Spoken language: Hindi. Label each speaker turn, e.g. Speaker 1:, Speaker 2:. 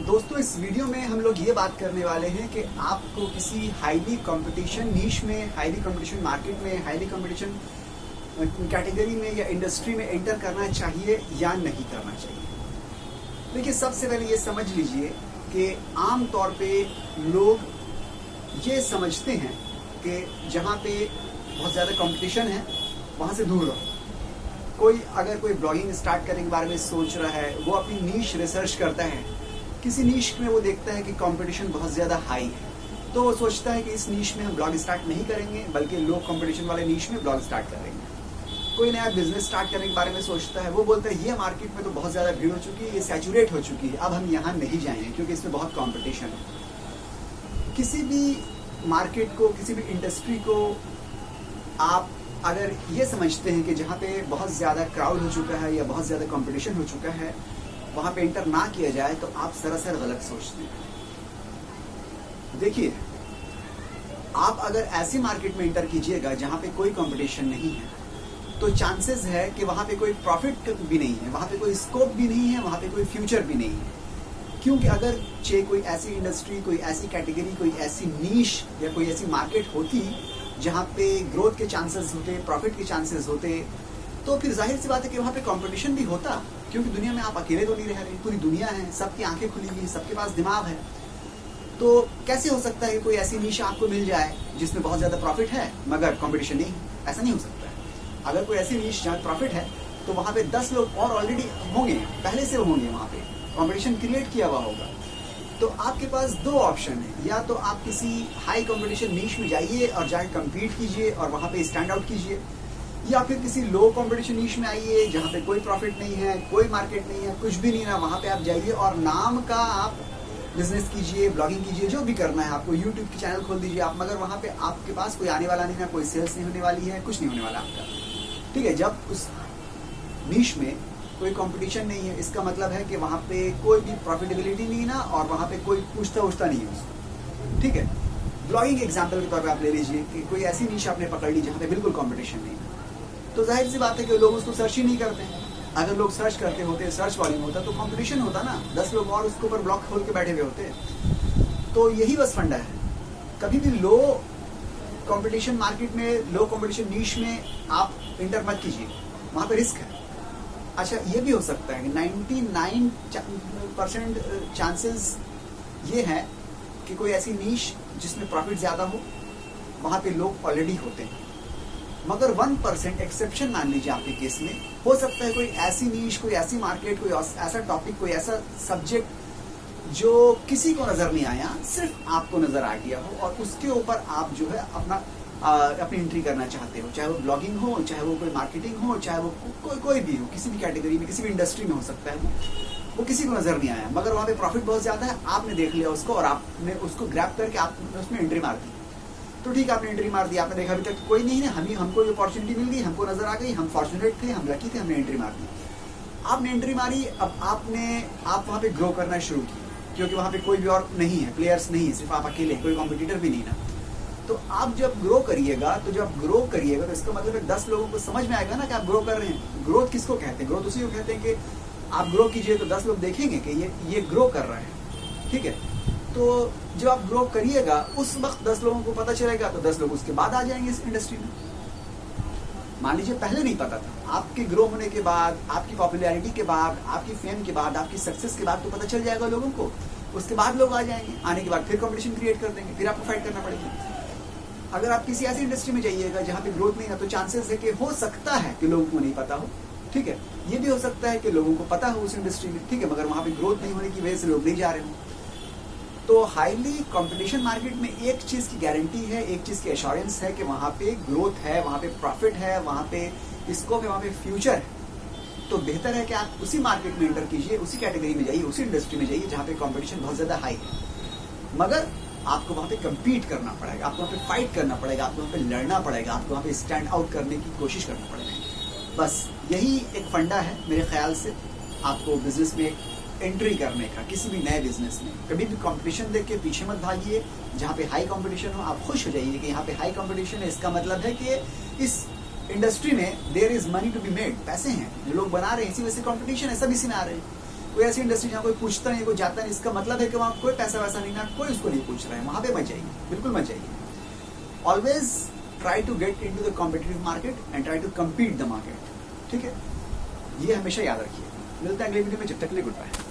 Speaker 1: दोस्तों इस वीडियो में हम लोग ये बात करने वाले हैं कि आपको किसी हाईली कंपटीशन नीश में, हाईली कंपटीशन मार्केट में, हाईली कंपटीशन कैटेगरी में या इंडस्ट्री में एंटर करना चाहिए या नहीं करना चाहिए। देखिए, सबसे पहले ये समझ लीजिए कि आम तौर पे लोग ये समझते हैं कि जहाँ पे बहुत ज़्यादा कंपटीशन है वहाँ से दूर रहो। अगर कोई ब्लॉगिंग स्टार्ट करने के बारे में सोच रहा है, वो अपनी नीश रिसर्च करता है, किसी नीश में वो देखता है कि कंपटीशन बहुत ज़्यादा हाई है, तो वो सोचता है कि इस नीश में हम ब्लॉग स्टार्ट नहीं करेंगे बल्कि लो कंपटीशन वाले नीश में ब्लॉग स्टार्ट करेंगे। कोई नया बिजनेस स्टार्ट करने के बारे में सोचता है, वो बोलता है ये मार्केट में तो बहुत ज़्यादा भीड़ हो चुकी है, ये सैचुरेट हो चुकी है, अब हम यहाँ नहीं जाएंगे क्योंकि इसमें बहुत कॉम्पिटिशन है। किसी भी मार्केट को, किसी भी इंडस्ट्री को आप अगर ये समझते हैं कि जहाँ पे बहुत ज़्यादा क्राउड हो चुका है या बहुत ज़्यादा कंपटीशन हो चुका है वहाँ पे एंटर ना किया जाए, तो आप सरासर गलत सोचते हैं। देखिए, आप अगर ऐसी मार्केट में एंटर कीजिएगा जहाँ पे कोई कंपटीशन नहीं है, तो चांसेस है कि वहाँ पे कोई प्रॉफिट भी नहीं है, वहाँ पे कोई स्कोप भी नहीं है, वहाँ पे कोई फ्यूचर भी नहीं है। क्योंकि अगर कोई ऐसी इंडस्ट्री, कोई ऐसी कैटेगरी, कोई ऐसी नीश या कोई ऐसी मार्केट होती जहाँ पे ग्रोथ के चांसेस होते, प्रॉफिट के चांसेस होते, तो फिर जाहिर सी बात है कि वहाँ पे कंपटीशन भी होता। क्योंकि दुनिया में आप अकेले तो नहीं रह रहे, पूरी दुनिया है, सबकी आंखें खुली हुई, सबके पास दिमाग है। तो कैसे हो सकता है कि कोई ऐसी नीश आपको मिल जाए जिसमें बहुत ज़्यादा प्रॉफिट है मगर कंपटीशन नहीं? ऐसा नहीं हो सकता है। अगर कोई ऐसी नीश जहाँ प्रॉफिट है तो वहाँ पे 10 लोग और ऑलरेडी होंगे, पहले से होंगे, वहाँ पे कंपटीशन क्रिएट किया हुआ होगा। तो आपके पास दो ऑप्शन है, या तो आप किसी हाई कंपटीशन नीश में जाइए और जाके कम्पीट कीजिए और वहाँ पे स्टैंड आउट कीजिए, या फिर किसी लो कंपटीशन नीश में आइए जहाँ पे कोई प्रॉफिट नहीं है, कोई मार्केट नहीं है, कुछ भी नहीं ना, वहाँ पे आप जाइए और नाम का आप बिजनेस कीजिए, ब्लॉगिंग कीजिए, जो भी करना है आपको, यूट्यूब की चैनल खोल दीजिए आप, मगर वहाँ पे आपके पास कोई आने वाला नहीं है, कोई सेल्स नहीं होने वाली है, कुछ नहीं होने वाला आपका। ठीक है, जब उस नीश में कोई कंपटीशन नहीं है, इसका मतलब है कि वहाँ पे कोई भी प्रॉफिटेबिलिटी नहीं ना, और वहाँ पे कोई पूछता नहीं है उसको। ठीक है, ब्लॉगिंग एग्जांपल के तौर पे आप ले लीजिए कि कोई ऐसी नीश आपने पकड़ ली जहाँ पे बिल्कुल कंपटीशन नहीं है, तो जाहिर सी बात है कि लोग उसको सर्च ही नहीं करते हैं। अगर लोग सर्च करते होते, सर्च वॉल्यूम होता, तो कंपटीशन होता ना, 10 लोग और उसके ऊपर ब्लॉक खोल के बैठे हुए होते। तो यही बस फंडा है, कभी भी लो कंपटीशन मार्केट में, लो कंपटीशन नीश में आप इंटर मत कीजिए, वहाँ पे रिस्क है। अच्छा, ये भी हो सकता है कि 99% चांसेस ये है कि कोई ऐसी नीश जिसमें प्रॉफिट ज़्यादा हो, वहाँ पे लोग ऑलरेडी होते हैं, मगर 1% एक्सेप्शन मान लीजिए आपके केस में, हो सकता है कोई ऐसी नीश, कोई ऐसी मार्केट, कोई ऐसा टॉपिक, कोई ऐसा सब्जेक्ट जो किसी को नज़र नहीं आया, सिर्फ आपको नज़र आ गया हो, और उसके ऊपर आप जो है अपनी एंट्री करना चाहते हो, चाहे वो ब्लॉगिंग हो, चाहे वो कोई मार्केटिंग हो, चाहे वो कोई भी हो, किसी भी कैटेगरी में, किसी भी इंडस्ट्री में हो सकता है वो किसी को नजर नहीं आया, मगर वहाँ पे प्रॉफिट बहुत ज्यादा है, आपने देख लिया उसको और आपने उसको ग्रैब करके आपने उसमें एंट्री मार दी। तो ठीक है, आपने एंट्री मार दी, आपने देखा अभी तक कोई नहीं है, हमको ये अपॉर्चुनिटी मिल गई, हमको नजर आ गई, हम फॉर्चुनेट थे, हम लकी थे, हमने एंट्री मार दी। आपने एंट्री मारी, अब आप वहाँ पे ग्रो करना शुरू किया, क्योंकि वहाँ पे कोई भी और नहीं है, प्लेयर्स नहीं है, सिर्फ आप अकेले, कोई कॉम्पिटिटर भी नहीं ना। तो आप जब ग्रो करिएगा तो इसका मतलब है 10 लोगों को समझ में आएगा ना कि आप ग्रो कर रहे हैं। ग्रोथ किसको कहते हैं? ग्रोथ उसी को कहते हैं कि आप ग्रो कीजिए तो 10 लोग देखेंगे कि ये ग्रो कर रहा है। ठीक है, तो जब आप ग्रो करिएगा उस वक्त 10 लोगों को पता चलेगा, तो 10 लोग उसके बाद आ जाएंगे इस इंडस्ट्री में। मान लीजिए पहले नहीं पता था, आपके ग्रो होने के बाद, आपकी पॉपुलैरिटी के बाद, आपकी फेम के बाद, आपकी सक्सेस के बाद तो पता चल जाएगा लोगों को, उसके बाद लोग आ जाएंगे, आने के बाद फिर कंपटीशन क्रिएट कर देंगे, फिर आपको फाइट करना पड़ेगा। अगर आप किसी ऐसी इंडस्ट्री में जाइएगा जहाँ पे ग्रोथ नहीं है, तो चांसेस है कि हो सकता है कि लोगों को नहीं पता हो। ठीक है, ये भी हो सकता है कि लोगों को पता हो उस इंडस्ट्री में, ठीक है, मगर वहाँ पे ग्रोथ नहीं होने की वजह से लोग नहीं जा रहे हो। तो हाईली कंपटीशन मार्केट में एक चीज़ की गारंटी है, एक चीज़ की एश्योरेंस है कि वहाँ पे ग्रोथ है, वहाँ पे प्रॉफिट है, वहाँ पे स्कोप है, वहाँ पे फ्यूचर है। तो बेहतर है कि आप उसी मार्केट में एंटर कीजिए, उसी कैटेगरी में जाइए, उसी इंडस्ट्री में जाइए जहाँ पे कॉम्पिटिशन बहुत ज़्यादा हाई है, मगर आपको वहाँ पे कम्पीट करना पड़ेगा, आपको वहाँ पे फाइट करना पड़ेगा, आपको वहाँ पे लड़ना पड़ेगा, आपको वहाँ पे स्टैंड आउट करने की कोशिश करना पड़ेगा। बस यही एक फंडा है मेरे ख्याल से आपको बिजनेस में एंट्री करने का, किसी भी नए बिजनेस में। कभी भी कंपटीशन देख के पीछे मत भागिए, जहाँ पे हाई कंपटीशन हो आप खुश हो जाइए कि यहाँ पे हाई कंपटीशन है, इसका मतलब है कि इस इंडस्ट्री में there is money to be made, पैसे हैं जो लोग बना रहे हैं, इसी वजह से कंपटीशन है, सब इसी में आ रहे हैं। कोई ऐसी इंडस्ट्री जहाँ कोई पूछता नहीं, कोई जाता नहीं, इसका मतलब है कि वहाँ कोई पैसा वैसा नहीं ना, कोई उसको नहीं पूछ रहा है, वहाँ पे मत जाइए, बिल्कुल मत जाइए। Always try to get into the competitive market and try to compete the market, ठीक है, ये हमेशा याद रखिए। मिलता है अगले वीडियो में, जब तक के लिए गुड बाय।